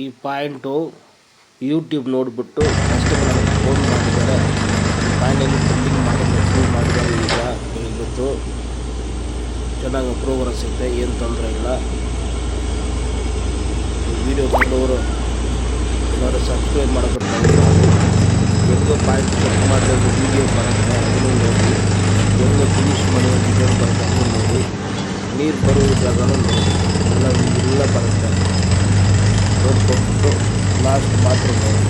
ಈ point YouTube ನೋಡಿಬಿಟ್ಟು customer ನನಗೆ ಫೋನ್ ಮಾಡಿದ್ದಾರೆ, ಪಾಯಿಂಟಲ್ಲಿ ಬಿಲ್ಡಿಂಗ್ ಮಾಡೋದು ಶುರು ಮಾಡಿದ್ದಾರೆ. ಈಗ ಇವತ್ತು ಚೆನ್ನಾಗಿ ಪ್ರೋಗ್ರೆಸ್ ಐತೆ, ಏನು ತೊಂದರೆ ಇಲ್ಲ. ವಿಡಿಯೋ ನೋಡೋರು ಎಲ್ಲರೂ ಸಬ್ಸ್ಕ್ರೈಬ್ ಮಾಡಬೇಕು. ಹೆಂಗೆ ಪಾಯಿಂಟ್ ಚೆಕ್ ಮಾಡಿದ್ರೆ ವೀಡಿಯೋ ಬರುತ್ತೆ ಅದನ್ನು ನೋಡಿ, ಹೆಂಗೆ ಫಿನಿಶ್ ಮಾಡಿ ಡಿಸೈನ್ ಬರುತ್ತೆ ಅದನ್ನು ನೋಡಿ, ನೀರು ಬರುವ ಜಾಗನೂ ನೋಡಿ, ಎಲ್ಲ ಬರುತ್ತೆ ನೋಡ್ಕೊಟ್ಟು ಲಾಸ್ಟ್ ಮಾತ್ರ ನೋಡಿ.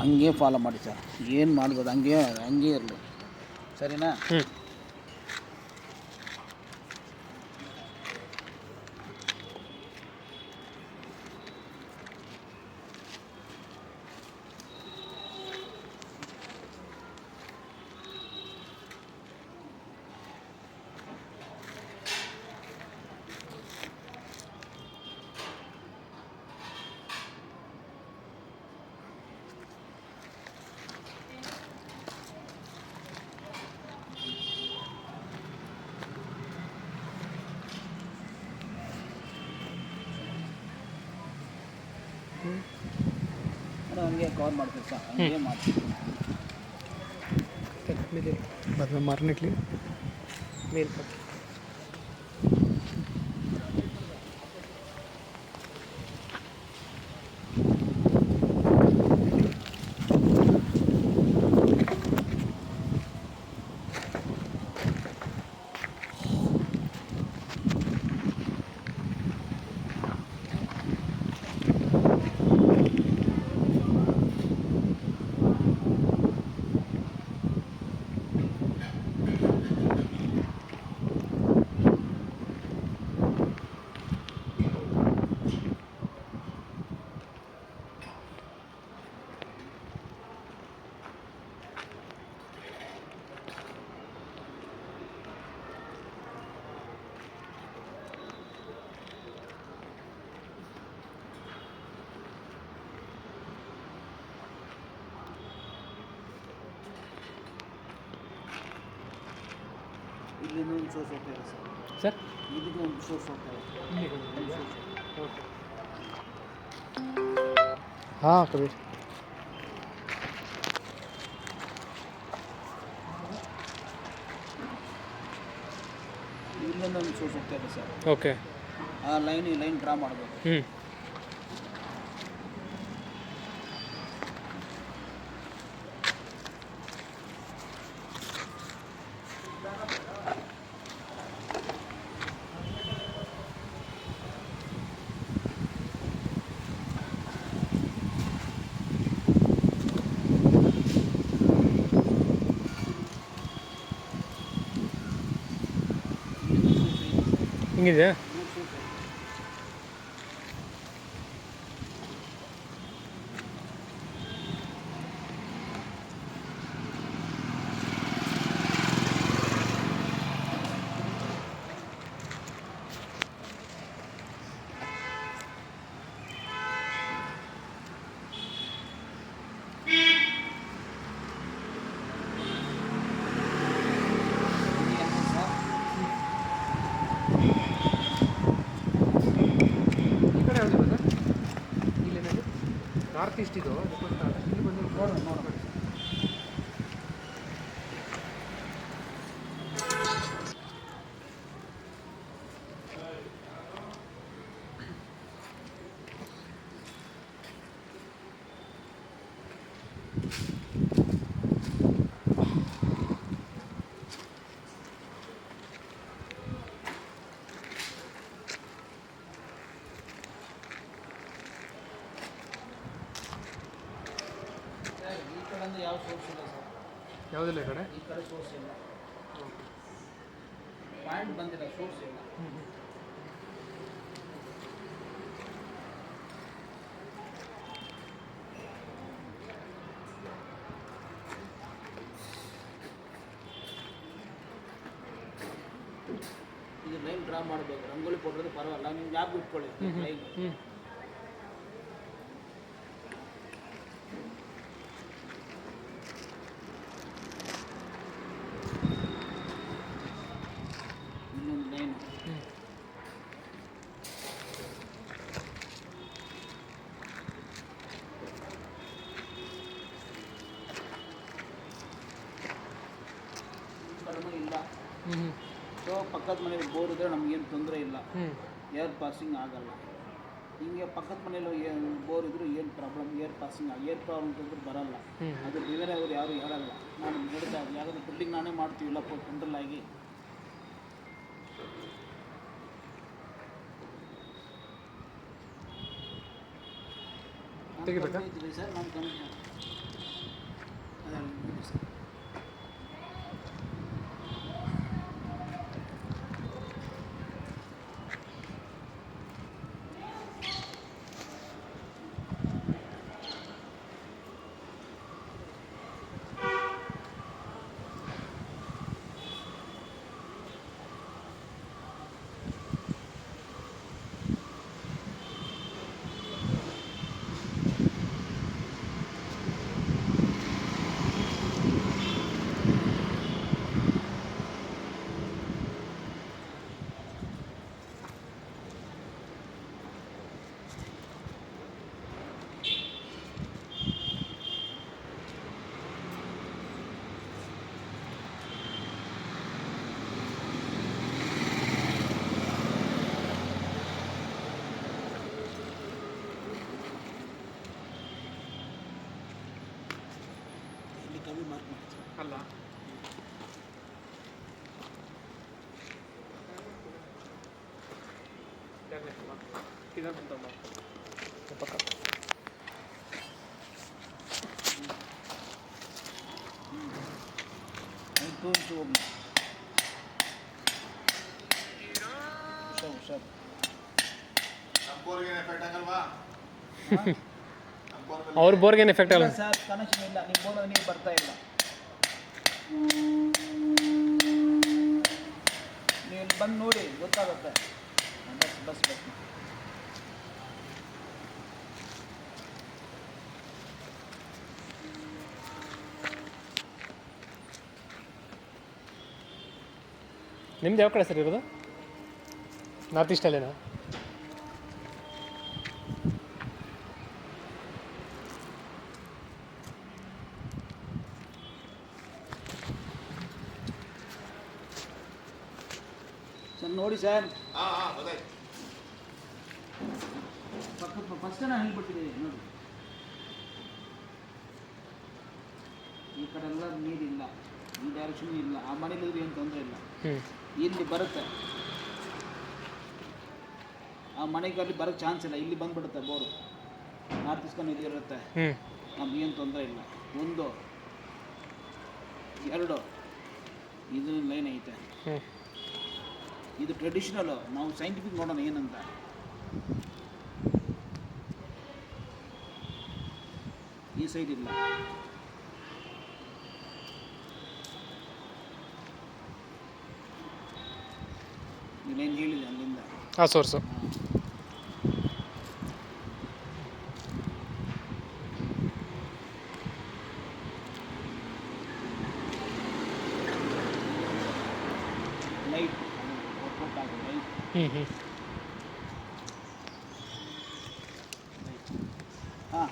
ಹಂಗೆ ಫಾಲೋ ಮಾಡಿ ಸರ್, ಏನು ಮಾಡ್ಬೋದು ಹಂಗೆ ಇರಲಿ, ಸರಿನಾ? ಹಂಗೆ ಕವರ್ ಮಾಡ್ತೀವಿ ಸರ್, ಹಂಗೆ ಮಾಡ್ತೀವಿ. बाद में मारने के लिए मेल पर ಇಲ್ಲಿಂದ ಒಂದು ಸೋರ್ಸ್ ಹೋಗ್ತಾ ಇದೆ ಸರ್, ಇದಕ್ಕೆ ಒಂದು ಸೋರ್ಸ್ ಹೋಗ್ತಾ ಇದೆ. हाँ कभी ಇಲ್ಲಿಂದ ಒಂದು ಸೋರ್ಸ್ ಹೋಗ್ತಾ ಇದೆ ಸರ್. ओके ಆ ಲೈನ್ ಡ್ರಾ ಮಾಡಬೇಕು. ಹಿಂಗಿದೆ. ನಾರ್ತ್ ಈಸ್ಟ್ ಇದು ಇಲ್ಲಿ ಬಂದು ನೋಡಿ. ಯಾವ ಸೋರ್ಸ್ ಇಲ್ಲ ಸರ್, ಯಾವುದಿಲ್ಲ ಈ ಕಡೆ. ಈ ಕಡೆ ಸೋರ್ಸ್ ಇಲ್ಲ, ಪಾಯಿಂಟ್ ಬಂದಿಲ್ಲ, ಸೋರ್ಸ್ ಇಲ್ಲ. ಇದು ಲೈನ್ ಡ್ರಾ ಮಾಡಬೇಕು, ರಂಗೋಲಿ ಕೊಟ್ಟರೆ ಪರವಾಗಿಲ್ಲ, ನೀವು ಯಾಕೆ ಬಿಟ್ಕೊಳ್ಳಿ ಲೈನ್. ಇನ್ನೊಂದು ಲೈನ್ ಕಡಿಮೆ ಇಲ್ಲ. ಸೊ ಪಕ್ಕದ ಮನೇಲಿ ಬೋರ್ ಇದ್ದರೆ ನಮಗೇನು ತೊಂದರೆ ಇಲ್ಲ, ಏರ್ ಪಾಸಿಂಗ್ ಆಗಲ್ಲ. ಹಿಂಗೆ ಪಕ್ಕದ ಮನೇಲಿ ಬೋರ್ ಇದ್ದರೂ ಏನು ಪ್ರಾಬ್ಲಮ್, ಏರ್ ಪ್ರಾಬ್ಲಮ್ ಅಂತಂದ್ರೆ ಬರಲ್ಲ. ಅದು ಬೇರೆ ಅವ್ರು ಯಾರು ಹೇಳಲ್ಲ. ನಾನು ಹೇಳ್ತಾ ಯಾಕಂದರೆ ಬಿಲ್ಡಿಂಗ್ ನಾನೇ ಮಾಡ್ತೀವಿಲ್ಲಪ್ಪ ಕಂಟ್ರೋಲ್ ಆಗಿ. ತೆಗಿಬೇಕಾ ಸರ್ ನಾನು ಕಮಿಷನ್ ಅದರಲ್ಲಿ ಸರ್. ಕಮ್ಮಿ ಮಾರ್ಕ್ ಮಾಡ್ತೀವಿ ಅಲ್ಲ. ಪಕ್ಕ ತೋರಿಸಿ ಹೋಗಿ ಹುಷಾರು. ಅವ್ರ ಬೋರ್ಗೇನು ಎಫೆಕ್ಟ್ ಆಗಲ್ಲ ಸರ್, ಕನೆಕ್ಷನ್ ಇಲ್ಲ, ನಿಮ್ಮ ಬೋರ್ಡ್ ನೀವು ಬರ್ತಾ ಇಲ್ಲ. ನೀವು ಇಲ್ಲಿ ಬಂದು ನೋಡಿ ಗೊತ್ತಾಗುತ್ತೆ. ಬಸ್ ನಿಮ್ದು ಯಾವ ಕಡೆ ಸರ್ ಇರೋದು? ನಾರ್ತ್ ಈಸ್ಟಲ್ಲೇನಾ? ಸರ್ ನೋಡಿ ಸರ್, ಪಕ್ಕ ಫಸ್ಟ್ ನಾನು ಹೇಳ್ಬಿಟ್ಟಿದ್ದೀನಿ ನೋಡಿ. ಈ ಕಡೆ ಎಲ್ಲ ನೀರಿಲ್ಲ, ಈ ಡೈರೆಕ್ಷನ್ ಇಲ್ಲ, ಆ ಮನೇಲಿದ್ರೆ ಏನು ತೊಂದರೆ ಇಲ್ಲ. ಇಲ್ಲಿ ಬರುತ್ತೆ, ಆ ಮನೆಗೆ ಅಲ್ಲಿ ಬರೋಕ್ಕೆ ಚಾನ್ಸ್ ಇಲ್ಲ, ಇಲ್ಲಿ ಬಂದುಬಿಡುತ್ತೆ ಬೋರು. ನಾರ್ತ್ ಈಸ್ಕೊಂಡು ಇದು ಇರುತ್ತೆ, ನಮಗೇನು ತೊಂದರೆ ಇಲ್ಲ. 1 2 ಇದು ಲೈನ್ ಐತೆ. ಇದು ಟ್ರೆಡಿಷನಲು, ನಾವು ಸೈಂಟಿಫಿಕ್ ನೋಡೋಣ ಏನಂತ. ಈ ಸೈಡ್ ಇಲ್ಲ, ಇಲ್ಲೇನು ಹೇಳಿದೆ ಅಲ್ಲಿಂದ ಆ ಸೋರ್ಸು. ಲೈಟ್ ವರ್ಕೌಟ್ ಆಗೋದು ಲೈಟ್. ಹಾಂ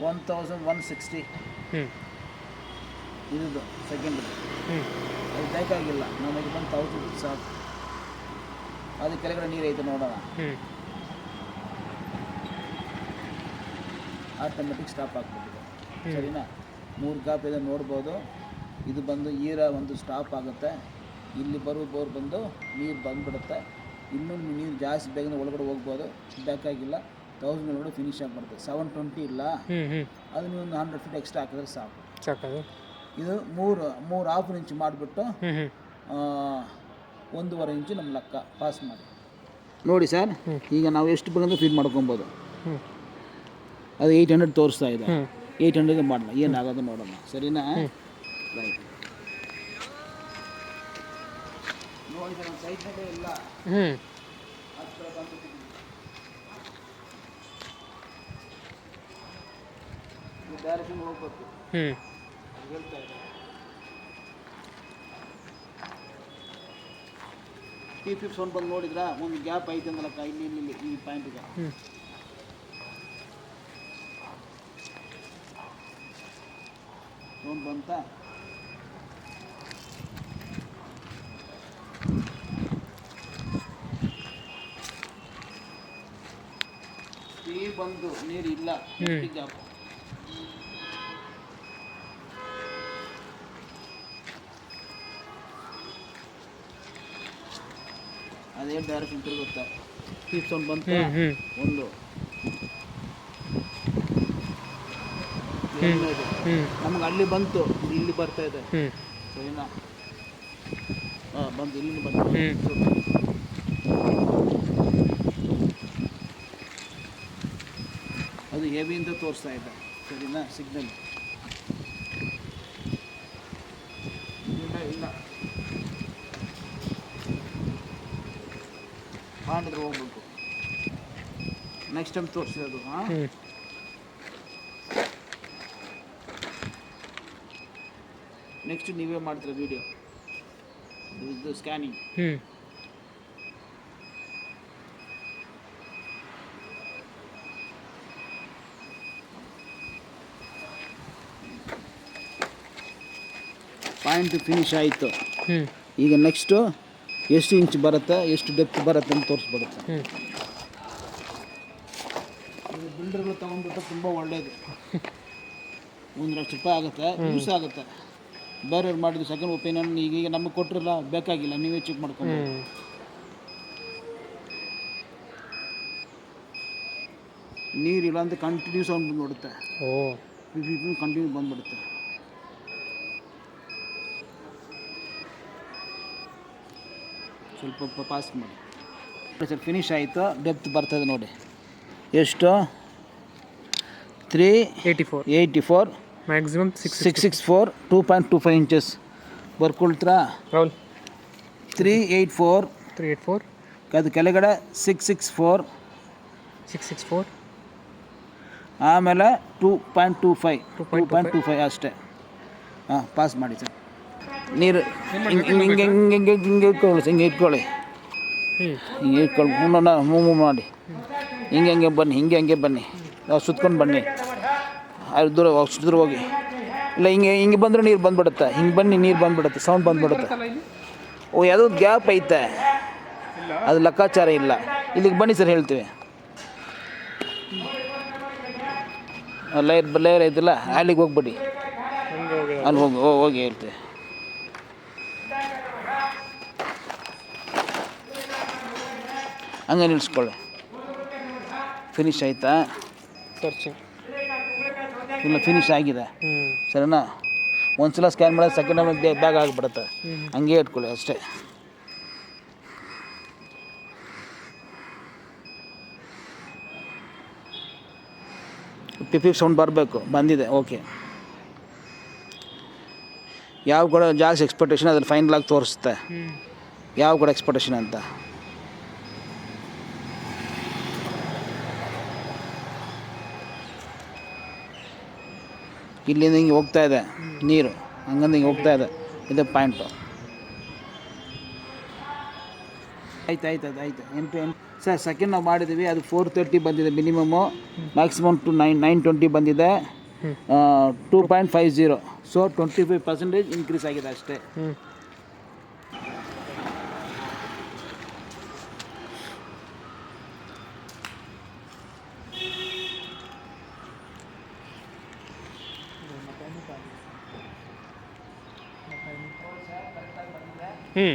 1160 ಹ್ಞೂ ಇದು ಸೆಕೆಂಡ್. ಹ್ಞೂ ಅದು ಬೇಕಾಗಿಲ್ಲ, ನಮಗೆ ಬಂದು 1000 ಸಾಕು. ಅದು ಕೆಳಗಡೆ ನೀರು ಐತೆ ನೋಡೋಣ. ಹ್ಞೂ ಆಟೋಮೆಟಿಕ್ ಸ್ಟಾಪ್ ಆಗ್ಬಿಟ್ಟಿದೆ. ಸರಿನಾ? 3 ಗ್ಯಾಪ್ ಇದೆ ನೋಡ್ಬೋದು. ಇದು ಬಂದು ಒಂದು ಸ್ಟಾಪ್ ಆಗುತ್ತೆ. ಇಲ್ಲಿ ಬೋರ್ ಬಂದು ನೀರು ಬಂದುಬಿಡುತ್ತೆ. ಇನ್ನೂ ನೀರು ಜಾಸ್ತಿ ಬೇಗನೆ ಒಳಗಡೆ ಹೋಗ್ಬೋದು, ಬೇಕಾಗಿಲ್ಲ. 1000 ಒಳಗಡೆ ಫಿನಿಶ್ ಆಗಿಬಿಡುತ್ತೆ. 720 ಇಲ್ಲ, ಅದು ನೀವು ಒಂದು 100 ಫೀಟ್ ಎಕ್ಸ್ಟ್ರಾ ಹಾಕಿದ್ರೆ ಸಾಕು. ಸಾಕದು. ಇದು ಮೂರು ಹಾಫ್ ಇಂಚ್ ಮಾಡಿಬಿಟ್ಟು 1.5 ಇಂಚು ನಮ್ಮ ಲೆಕ್ಕ ಪಾಸ್ ಮಾಡಿ ನೋಡಿ ಸರ್. ಈಗ ನಾವು ಎಷ್ಟು ಬೇಕಂದ್ರೆ ಫೀಡ್ ಮಾಡ್ಕೊಬೋದು. ಅದು 800 ತೋರಿಸ್ತಾ ಇದೆ. 800 ಮಾಡೋಣ, ಏನಾಗೋದು ನೋಡೋಣ. ಸರಿನಾ? ರೈಟ್. ನೋಡಿ ಸರ್, ನಮ್ಮ ಸೈಟ್ನಾಗೆ ಇಲ್ಲ. ಡೈರೆಕ್ಷನ್ ಹೋಗ್ಬೇಕು. ಹೇಳ್ತಾ ಇದೆ P50 ಸೌಂಡ್ ಬಂದು ನೋಡಿದ್ರಾ, ಒಂದು ಗ್ಯಾಪ್ ಐತೆ ಅಂದಲಕ್ಕ ಇಲ್ಲಿ ಈ ಪಾಯಿಂಟಿಗೆ. ಸೌಂಡ್ ಬಂತ. ನೀರು ಬಂದು ನೀರು ಇಲ್ಲ, ಗ್ಯಾಪ್. ಅದೇ ಡೈರೆಕ್ಷನ್ ತಿರುಗುತ್ತೆ. ಪೀಪ್ ಸೌಂಡ್ ಬಂತು. ಒಂದು ನಮ್ಗೆ ಅಲ್ಲಿ ಬಂತು, ಇಲ್ಲಿ ಬರ್ತಾ ಇದೆ. ಸರಿನಾ? ಬಂತು, ಇಲ್ಲಿ ಬಂತು. ಅದು ಹೆವಿಯಿಂದ ತೋರಿಸ್ತಾ ಇದೆ. ಸರಿನಾ? ಸಿಗ್ನಲ್ ಇಲ್ಲ ಮಾಡಿದ್ರೆ ಹೋಗ್ಬೇಕು. Next time ತೋರಿಸಿರೋದು. ನೆಕ್ಸ್ಟ್ ನೀವೇ ಮಾಡ್ತೀರ ವಿಡಿಯೋ, ಇದು ಸ್ಕ್ಯಾನಿಂಗ್. ಪಾಯಿಂಟ್ ಫಿನಿಶ್ ಆಯಿತು. ಈಗ ನೆಕ್ಸ್ಟು ಎಷ್ಟು ಇಂಚ್ ಬರುತ್ತೆ, ಎಷ್ಟು ಡೆಪ್ತ್ ಬರುತ್ತೆ ಅಂತ ತೋರಿಸ್ಬಿಡುತ್ತೆ. ಇದು ಬಿಲ್ಡರ್ಗಳು ತೊಗೊಂಡ್ಬಿಟ್ಟು ತುಂಬ ಒಳ್ಳೆಯದು. 1 ಲಕ್ಷ ರೂಪಾಯಿ ಆಗುತ್ತೆ, ಯೂಸ್ ಆಗುತ್ತೆ. ಬೇರೆಯವ್ರು ಮಾಡಿದ್ದು ಸೆಕೆಂಡ್ ಒಪಿನಿಯನ್ ಈಗ ನಮಗೆ ಕೊಟ್ಟಿರಲ್ಲ, ಬೇಕಾಗಿಲ್ಲ, ನೀವೇ ಚೆಕ್ ಮಾಡ್ಕೊಂಡು. ನೀರಿಲ್ಲ ಅಂತ ಕಂಟಿನ್ಯೂ ಸೌಂಡ್ ಬಂದುಬಿಡುತ್ತೆ. ಕಂಟಿನ್ಯೂ ಬಂದುಬಿಡುತ್ತೆ. ಸ್ವಲ್ಪ ಪಾಸ್ ಮಾಡಿ ಸರ್. ಫಿನಿಶ್ ಆಯಿತು. ಡೆಪ್ತ್ ಬರ್ತದೆ ನೋಡಿ, ಎಷ್ಟು? 384 ಮ್ಯಾಕ್ಸಿಮಮ್ 664 2.25 ಇಂಚಸ್ ಬರ್ಕೊಳ್ತೀರಾ? 384 ಅದು ಕೆಳಗಡೆ 664 ಆಮೇಲೆ 2.25 ಅಷ್ಟೇ. ಪಾಸ್ ಮಾಡಿ ಸರ್. ನೀರು ಹಿಂಗೆ ಇಟ್ಕೊಳ್ಳಿ. ಮೂವ್ ಮಾಡಿ. ಹಿಂಗೆ ಬನ್ನಿ. ನಾವು ಸುತ್ಕೊಂಡು ಬನ್ನಿ. ಅದು ದೂರ ಹೋಗಿ. ಇಲ್ಲ ಹಿಂಗೆ ಬಂದರೆ ನೀರು ಬಂದುಬಿಡುತ್ತೆ. ಹಿಂಗೆ ಬನ್ನಿ, ನೀರು ಬಂದುಬಿಡುತ್ತೆ, ಸೌಂಡ್ ಬಂದುಬಿಡುತ್ತೆ. ಯಾವುದೋ ಗ್ಯಾಪ್ ಐತೆ, ಅದು ಲೆಕ್ಕಾಚಾರ ಇಲ್ಲ. ಇಲ್ಲಿಗೆ ಬನ್ನಿ ಸರ್, ಹೇಳ್ತೀವಿ. ಲೇಯರ್ ಐತಿಲ್ಲ, ಅಲ್ಲಿಗೆ ಹೋಗ್ಬಿಡಿ. ಅಲ್ಲಿ ಹೋಗಿ ಹೇಳ್ತೀವಿ. ಹಂಗೆ ನಿಲ್ಲಿಸ್ಕೊಳ್ಳಿ. ಫಿನಿಶ್ ಆಯಿತಾ? ಇಲ್ಲ, ಫಿನಿಶ್ ಆಗಿದೆ. ಸರಿನಾ? ಒಂದ್ಸಲ ಸ್ಕ್ಯಾನ್ ಮಾಡಿದ್ರೆ ಸೆಕೆಂಡ್ ಟೈಮ್ ಬ್ಯಾಗ್ ಆಗಿಬಿಡುತ್ತೆ. ಹಂಗೆ ಇಟ್ಕೊಳ್ಳಿ ಅಷ್ಟೇ. ಪಿಪಿ ಸೌಂಡ್ ಬರಬೇಕು. ಬಂದಿದೆ, ಓಕೆ. ಯಾವ ಕೂಡ ಜಾಸ್ತಿ ಎಕ್ಸ್ಪೆಕ್ಟೇಷನ್ ಅದ್ರಲ್ಲಿ ಫೈನಲ್ ಆಗಿ ತೋರಿಸುತ್ತೆ ಯಾವ ಕೂಡ ಎಕ್ಸ್ಪೆಕ್ಟೇಷನ್ ಅಂತ. ಇಲ್ಲಿಂದ ಹಿಂಗೆ ಹೋಗ್ತಾ ಇದೆ ನೀರು, ಹಂಗಂದು ಹಿಂಗೆ ಹೋಗ್ತಾ ಇದೆ. ಇದೇ ಪಾಯಿಂಟು. ಆಯ್ತು 8 ಸರ್. ಸೆಕೆಂಡ್ ನಾವು ಮಾಡಿದ್ದೀವಿ, ಅದು 430 ಬಂದಿದೆ ಮಿನಿಮಮ್ಮು. ಮ್ಯಾಕ್ಸಿಮಮ್ ಟು 920 ಬಂದಿದೆ. 2.50. ಸೊ 25% ಇನ್ಕ್ರೀಸ್ ಆಗಿದೆ ಅಷ್ಟೇ. ಹ್ಞೂ ಹ್ಞೂ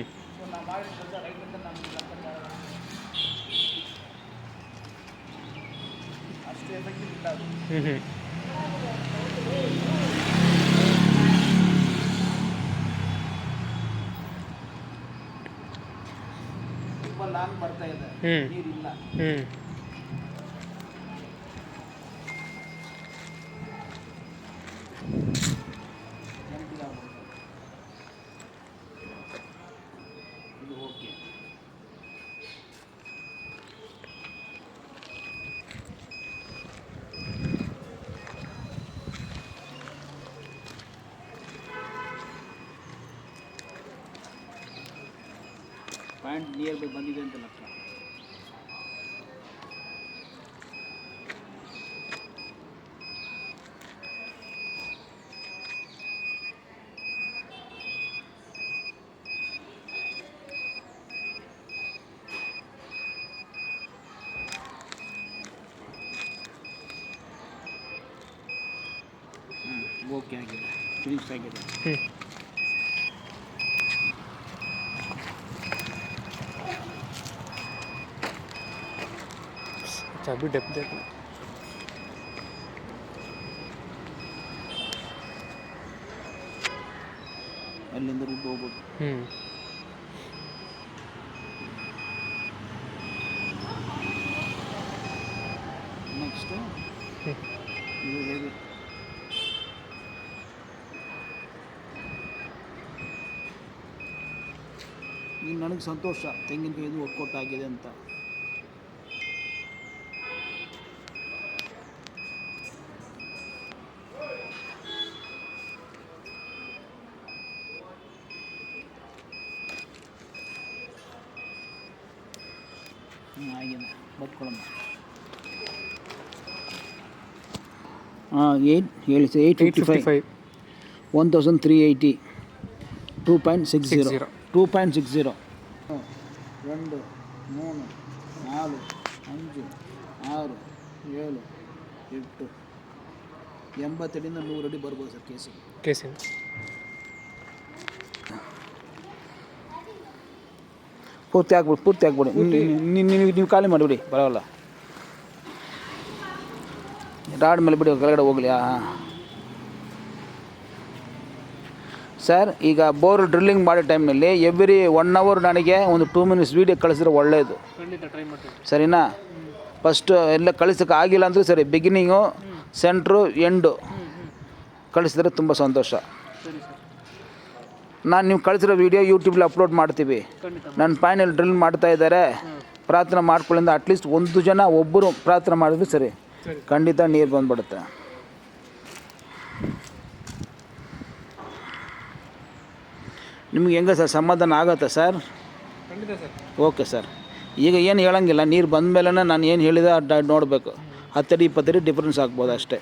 ಅಷ್ಟು ಎಫೆಕ್ಟಿವ್ ಇಲ್ಲ ಅದು. ಹ್ಞೂ ತುಂಬ ಲಾಂಗ್ ಬರ್ತಾ ಇದೆ, ನೀರಿಲ್ಲ. ಹ್ಞೂ ಇದು ಓಕೆ. ಪಾಯಿಂಟ್ ನಿಯರ್ ಬೈ ಬಂದಿದೆ ಅಂತ ಲೆಕ್ಕ. ಓಕೆ ಆಗಿದೆ, ಫಿನಿಶ್ ಆಗಿದೆ. ಹ್ಞೂ ಚಾಬಿ ಡೆಪ್ ಬೇಕು. ಅಲ್ಲಿಂದ ರೂಟ್ ಹೋಗ್ಬೋದು. ಹ್ಞೂ ನೆಕ್ಸ್ಟು ಇದು ಹೇಗೆ ಈಗ ನನಗೆ ಸಂತೋಷ ತೆಂಗಿನಕಾಯಿದು ವರ್ಕೌಟ್ ಆಗಿದೆ ಅಂತ. ಆಗಿದೆ, ಬಟ್ಕೊಳ್ಳೋಣ. 855 1380 2.60 2.60 2 3 4 5 6 7 8 80 100 ಅಡಿ ಬರ್ಬೋದು ಸರ್ ಕೇಸಿ. ಪೂರ್ತಿ ಆಗ್ಬಿಡಿ ನೀವು ಖಾಲಿ ಮಾಡಿಬಿಡಿ, ಬರೋಲ್ಲ. ರಾಡ್ ಮೇಲೆ ಬಿಡಿ, ಕೆಳಗಡೆ ಹೋಗಲಿ. ಸರ್, ಈಗ ಬೋರ್ ಡ್ರಿಲ್ಲಿಂಗ್ ಮಾಡೋ ಟೈಮ್ನಲ್ಲಿ ಎವ್ರಿ 1 hour ನನಗೆ ಒಂದು 2 minutes ವೀಡಿಯೋ ಕಳಿಸಿದ್ರೆ ಒಳ್ಳೆಯದು, ಸರಿನಾ? ಫಸ್ಟು ಎಲ್ಲ ಕಳಿಸೋಕೆ ಆಗಿಲ್ಲ ಅಂದರೂ ಸರಿ, ಬಿಗಿನಿಂಗು, ಸೆಂಟ್ರು, ಎಂಡು ಕಳಿಸಿದ್ರೆ ತುಂಬ ಸಂತೋಷ. ನಾನು ನೀವು ಕಳಿಸಿರೋ ವೀಡಿಯೋ ಯೂಟ್ಯೂಬಲ್ಲಿ ಅಪ್ಲೋಡ್ ಮಾಡ್ತೀವಿ. ನನ್ನ ಪಾಯಿನಲ್ಲಿ ಡ್ರಿಲ್ ಮಾಡ್ತಾ ಇದ್ದಾರೆ, ಪ್ರಾರ್ಥನೆ ಮಾಡ್ಕೊಳ್ಳಿಂದ ಅಟ್ಲೀಸ್ಟ್ 1 ಜನ ಒಬ್ಬರು ಪ್ರಾರ್ಥನೆ ಮಾಡಿದ್ರೆ ಸರಿ, ಖಂಡಿತ ನೀರು ಬಂದ್ಬಿಡುತ್ತೆ. ನಿಮ್ಗೆ ಹೆಂಗೆ ಸರ್, ಸಮಾಧಾನ ಆಗುತ್ತೆ ಸರ್? Okay sir. ಈಗ ಏನು ಹೇಳೋಂಗಿಲ್ಲ, ನೀರು ಬಂದ ಮೇಲೆ ನಾನು ಏನು ಹೇಳಿದೆ ನೋಡಬೇಕು. 10 ಅಡಿ 20 ಅಡಿ ಡಿಫ್ರೆನ್ಸ್ ಆಗ್ಬೋದು ಅಷ್ಟೇ.